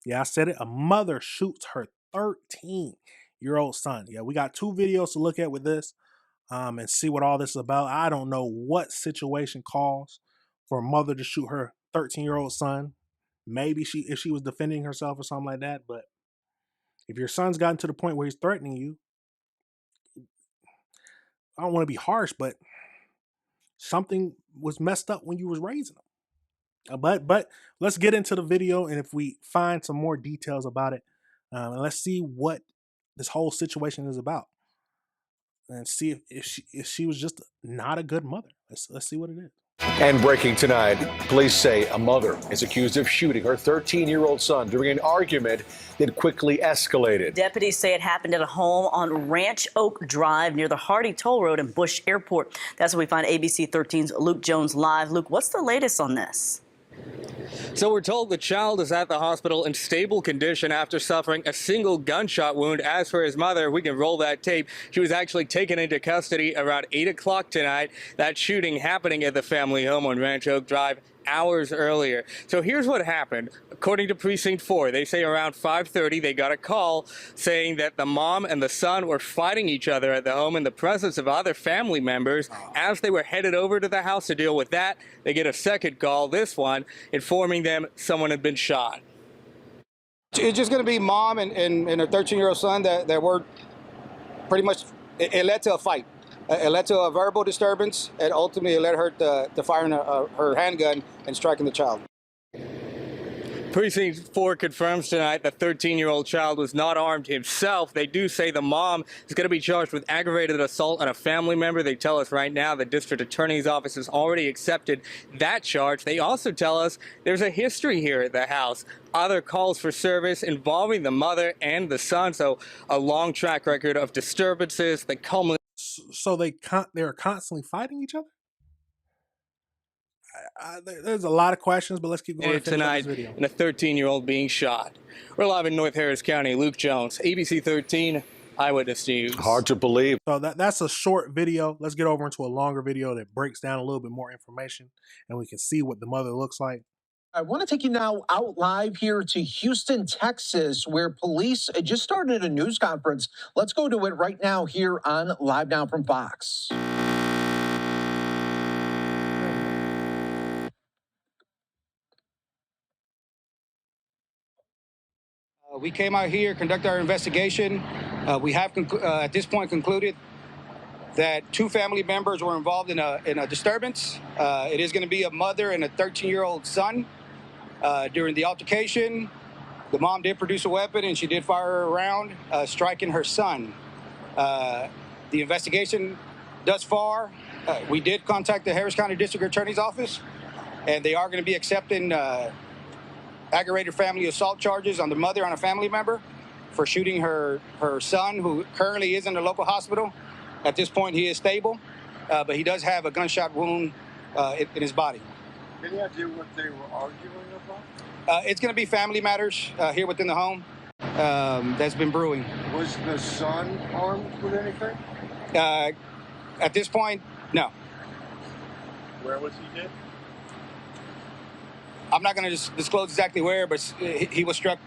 Yeah, I said it. A mother shoots her 13-year-old son. Yeah, we got two videos to look at with this and see what all this is about. I don't know what situation calls for a mother to shoot her 13-year-old son. Maybe if she was defending herself or something like that. But if your son's gotten to the point where he's threatening you, I don't want to be harsh, but something was messed up when you was raising them. But let's get into the video, and if we find some more details about it, and let's see what this whole situation is about, and see if she was just not a good mother. Let's see what it is. And breaking tonight, police say a mother is accused of shooting her 13-year-old son during an argument that quickly escalated. Deputies say it happened at a home on Ranch Oak Drive near the Hardy Toll Road in Bush Airport. That's where we find ABC 13's Luke Jones live. Luke, what's the latest on this? So we're told the child is at the hospital in stable condition after suffering a single gunshot wound. As for his mother, we can roll that tape. She was actually taken into custody around 8 o'clock tonight. That shooting happening at the family home on Ranch Oak Drive hours earlier. So here's what happened. According to Precinct 4, they say around 5:30 they got a call saying that the mom and the son were fighting each other at the home in the presence of other family members. As they were headed over to the house to deal with that, they get a second call, this one, informing them someone had been shot. It's just going to be mom and a 13-year-old son that were pretty much, it led to a fight. It led to a verbal disturbance, and ultimately it led her to firing her handgun and striking the child. Precinct 4 confirms tonight the 13-year-old child was not armed himself. They do say the mom is going to be charged with aggravated assault on a family member. They tell us right now the district attorney's office has already accepted that charge. They also tell us there's a history here at the house. Other calls for service involving the mother and the son. So a long track record of disturbances that culminate. So they're constantly fighting each other. There's a lot of questions, but let's keep going Tonight, and a 13-year-old being shot. We're live in North Harris County. Luke Jones, ABC 13, Eyewitness News. Hard to believe. So that's a short video. Let's get over into a longer video that breaks down a little bit more information, and we can see what the mother looks like. I want to take you now out live here to Houston, Texas, where police just started a news conference. Let's go to it right now here on Live Now from Fox. We came out here, conducted our investigation. We have at this point concluded that two family members were involved in a disturbance. It is going to be a mother and a 13-year-old son. During the altercation, the mom did produce a weapon and she did fire a round, striking her son. The investigation thus far, we did contact the Harris County District Attorney's Office, and they are going to be accepting aggravated family assault charges on the mother and a family member for shooting her son, who currently is in the local hospital. At this point, he is stable, but he does have a gunshot wound in his body. Any idea what they were arguing about? It's going to be family matters here within the home that's been brewing. Was the son armed with anything? At this point, no. Where was he hit? I'm not going to disclose exactly where, but he was struck.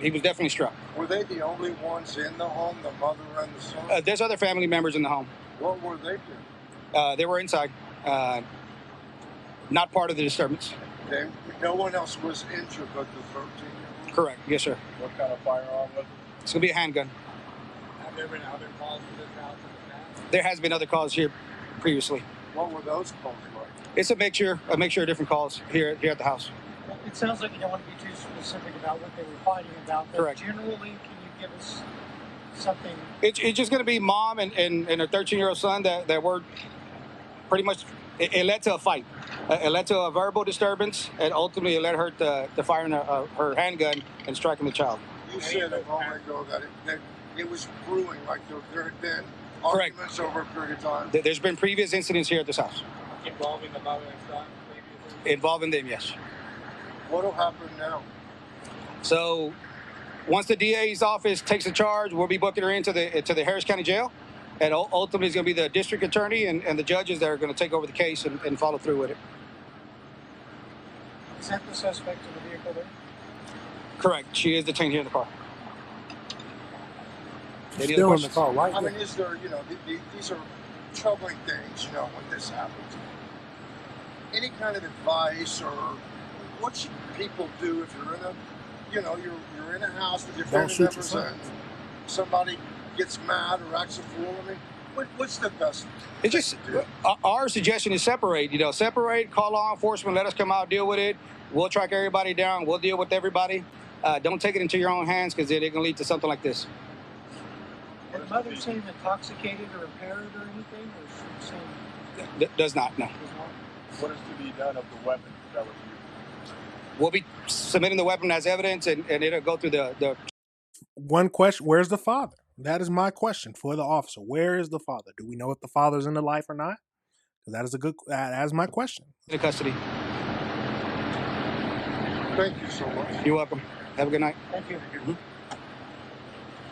He was definitely struck. Were they the only ones in the home, the mother and the son? There's other family members in the home. What were they doing? They were inside, not part of the disturbance. No one else was injured but the 13-year-old? Correct, yes, sir. What kind of firearm was it? It's going to be a handgun. Have there been other calls to this house in the past? There has been other calls here previously. What were those calls like? It's a mixture of different calls here at the house. It sounds like you don't want to be too specific about what they were fighting about. But correct. Generally, can you give us something? It's just going to be mom and a 13-year-old son that were pretty much, it led to a fight. It led to a verbal disturbance, and ultimately it led her to firing her handgun and striking the child. You said a moment ago that it was brewing, like there had been arguments over a period of time. There's been previous incidents here at this house. Involving the mother and son? Involving them, yes. What will happen now? So once the DA's office takes the charge, we'll be booking her into the Harris County Jail. And ultimately it's going to be the district attorney and the judges that are going to take over the case and follow through with it. Is that the suspect in the vehicle there? Correct. She is detained here in the car. Any other Still in the questions? car, right? I mean, is there, you know, these are troubling things, you know, when this happens. Any kind of advice, or what should people do if you're in a, you know, you're in a house with your Don't family shoot your members son. and somebody gets mad or acts a fool? I mean, what's the best It's just thing to do? our suggestion is separate. You know, separate. Call law enforcement. Let us come out, deal with it. We'll track everybody down. We'll deal with everybody. Don't take it into your own hands, because it can lead to something like this. Did mother seem intoxicated or impaired or anything, or she seemed Does not. No. was not? What is to be done of the weapon that was used? We'll be submitting the weapon as evidence, and it'll go through the. One question: where's the father? That is my question for the officer. Where is the father? Do we know if the father's in the life or not? Because that is a good. That is my question. The custody. Thank you so much. You're welcome. Have a good night. Thank you.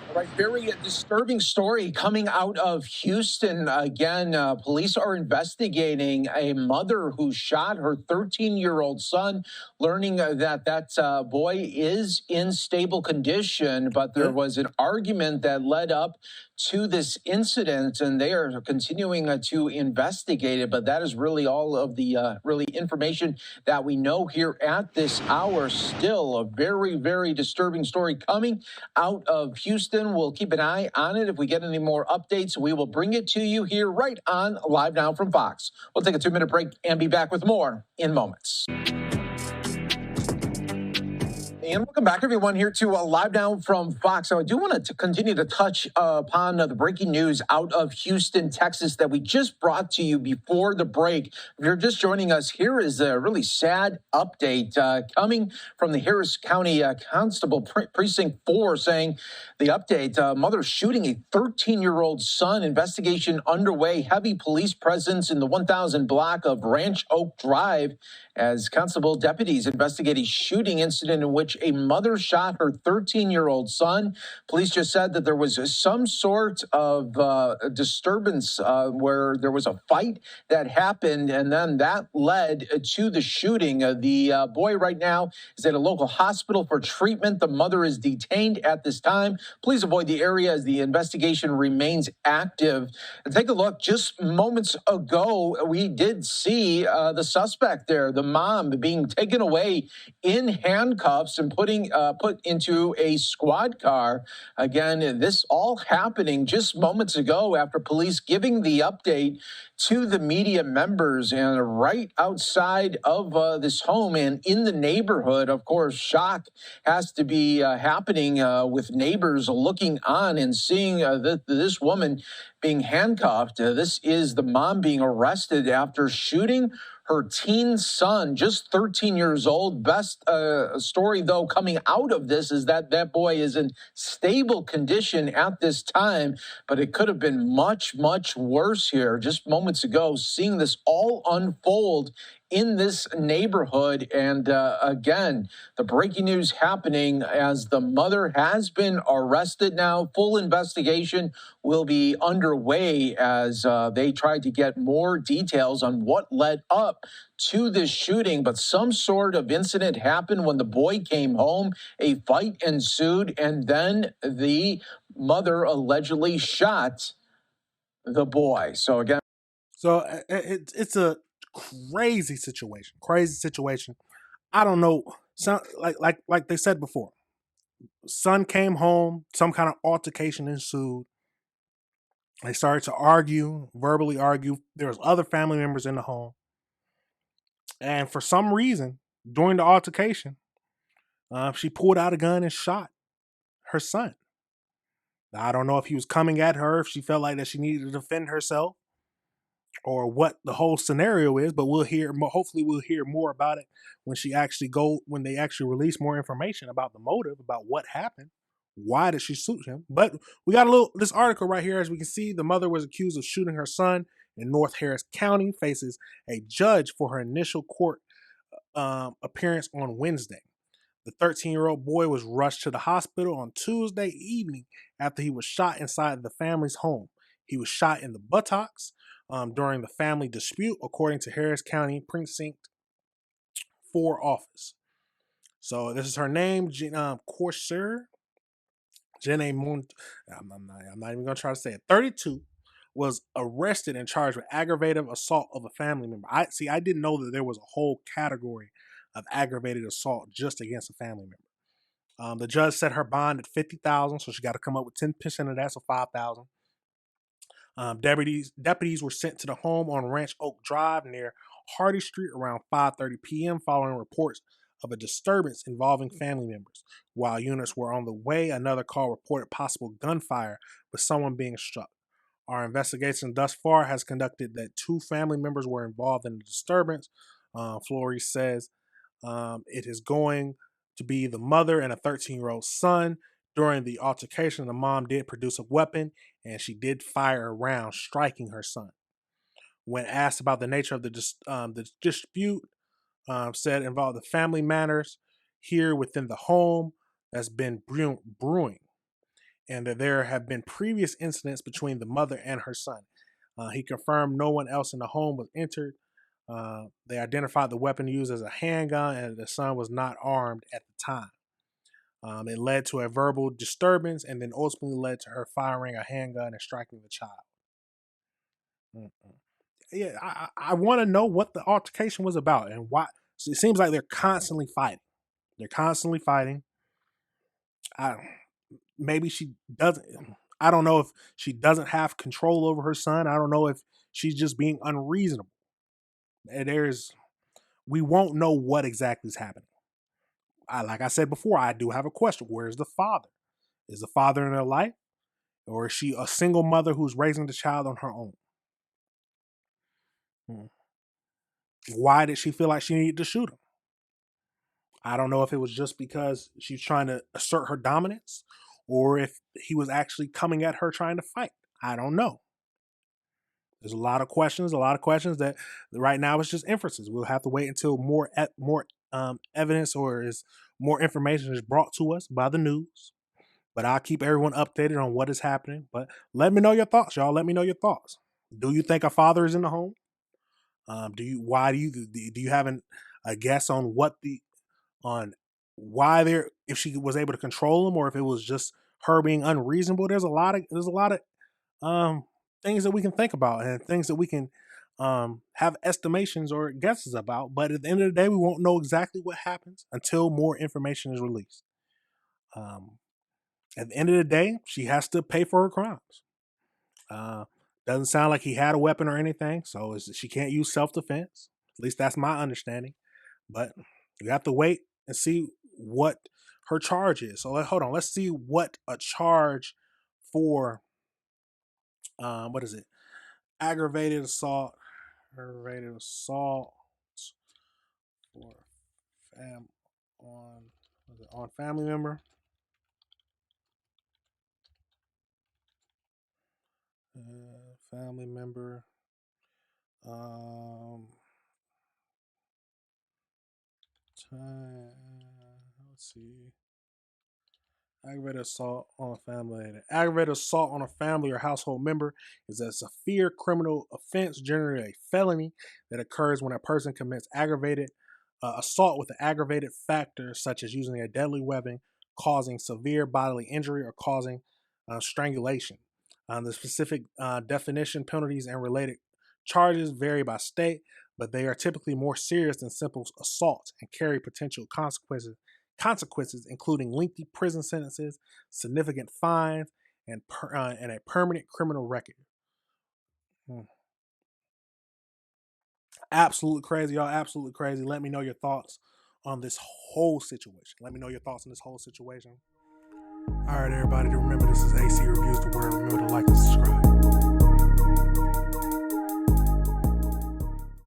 All right, very disturbing story coming out of Houston. Again, police are investigating a mother who shot her 13-year-old son, learning that boy is in stable condition, but there was an argument that led up to this incident, and they are continuing to investigate it. But that is really all of the really information that we know here at this hour. Still a very, very disturbing story coming out of Houston. We'll keep an eye on it. If we get any more updates, we will bring it to you here right on Live Now from Fox. We'll take a 2-minute break and be back with more in moments. And welcome back, everyone, here to Live Now from Fox. So I do want to continue to touch upon the breaking news out of Houston, Texas, that we just brought to you before the break. If you're just joining us, here is a really sad update coming from the Harris County Constable Precinct 4, saying the update, mother shooting a 13-year-old son, investigation underway, heavy police presence in the 1000 block of Ranch Oak Drive as constable deputies investigate a shooting incident in which a mother shot her 13-year-old son. Police just said that there was some sort of disturbance where there was a fight that happened, and then that led to the shooting. The boy right now is at a local hospital for treatment. The mother is detained at this time. Please avoid the area as the investigation remains active. And take a look. Just moments ago, we did see the suspect there, the mom, being taken away in handcuffs and put into a squad car. Again, this all happening just moments ago after police giving the update to the media members, and right outside of this home and in the neighborhood. Of course, shock has to be happening with neighbors looking on and seeing this woman being handcuffed. This is the mom being arrested after shooting her teen son, just 13 years old. Best story, though, coming out of this is that that boy is in stable condition at this time, but it could have been much, much worse here. Just moments ago, seeing this all unfold in this neighborhood. And again, the breaking news happening as the mother has been arrested now. Full investigation will be underway as they try to get more details on what led up to this shooting. But some sort of incident happened when the boy came home. A fight ensued, and then the mother allegedly shot the boy. So again, it's a crazy situation. I don't know. Like they said before, son came home, some kind of altercation ensued. They started to verbally argue. There was other family members in the home. And for some reason, during the altercation, she pulled out a gun and shot her son. Now, I don't know if he was coming at her, if she felt like that she needed to defend herself, or what the whole scenario is, but hopefully we'll hear more about it when they actually release more information about the motive, about what happened. Why did she shoot him? But we got this article right here. As we can see, the mother was accused of shooting her son in North Harris County, faces a judge for her initial court appearance on Wednesday. The 13-year-old boy was rushed to the hospital on Tuesday evening after he was shot inside the family's home. He was shot in the buttocks during the family dispute, according to Harris County Precinct 4 office. So this is her name, Corsair. Jenna Mont. I'm not even gonna try to say it. 32 was arrested and charged with aggravated assault of a family member. I didn't know that there was a whole category of aggravated assault just against a family member. The judge set her bond at $50,000, so she got to come up with 10% of that, so $5,000. Deputies were sent to the home on Ranch Oak Drive near Hardy Street around 5:30 p.m. following reports of a disturbance involving family members. While units were on the way, another call reported possible gunfire with someone being struck. Our investigation thus far has conducted that 2 family members were involved in the disturbance. Flores says it is going to be the mother and a 13-year-old son. During the altercation, the mom did produce a weapon and she did fire a round, striking her son. When asked about the nature of the dispute, said involved the family matters here within the home that's been brewing, and that there have been previous incidents between the mother and her son. He confirmed no one else in the home was injured. They identified the weapon used as a handgun, and the son was not armed at the time. It led to a verbal disturbance and then ultimately led to her firing a handgun and striking the child. Yeah, I want to know what the altercation was about and why. So it seems like they're constantly fighting. Maybe she doesn't. I don't know if she doesn't have control over her son. I don't know if she's just being unreasonable. We won't know what exactly is happening. Like I said before, I do have a question. Where's the father? Is the father in her life? Or is she a single mother who's raising the child on her own? Why did she feel like she needed to shoot him? I don't know if it was just because she's trying to assert her dominance or if he was actually coming at her trying to fight. I don't know. There's a lot of questions that right now it's just inferences. We'll have to wait until more evidence or more information is brought to us by the news. But I'll keep everyone updated on what is happening. But let me know your thoughts, y'all. Let me know your thoughts. Do you think a father is in the home? Do you have a guess on why if she was able to control him or if it was just her being unreasonable? There's a lot of things that we can think about and things that we can have estimations or guesses about. But at the end of the day, we won't know exactly what happens until more information is released. At the end of the day, she has to pay for her crimes. Doesn't sound like he had a weapon or anything, so she can't use self-defense. At least that's my understanding. But you have to wait and see what her charge is. So hold on, let's see what a charge for what is it? Aggravated assault for on family member. Family member. Let's see. Aggravated assault on a family. Aggravated assault on a family or household member is a severe criminal offense, generally a felony, that occurs when a person commits aggravated assault with an aggravated factor, such as using a deadly weapon, causing severe bodily injury, or causing strangulation. The specific definition, penalties, and related charges vary by state, but they are typically more serious than simple assault and carry potential consequences including lengthy prison sentences, significant fines, and a permanent criminal record. Absolutely crazy, y'all. Absolutely crazy. Let me know your thoughts on this whole situation. All right, everybody. Remember, this is AC Review.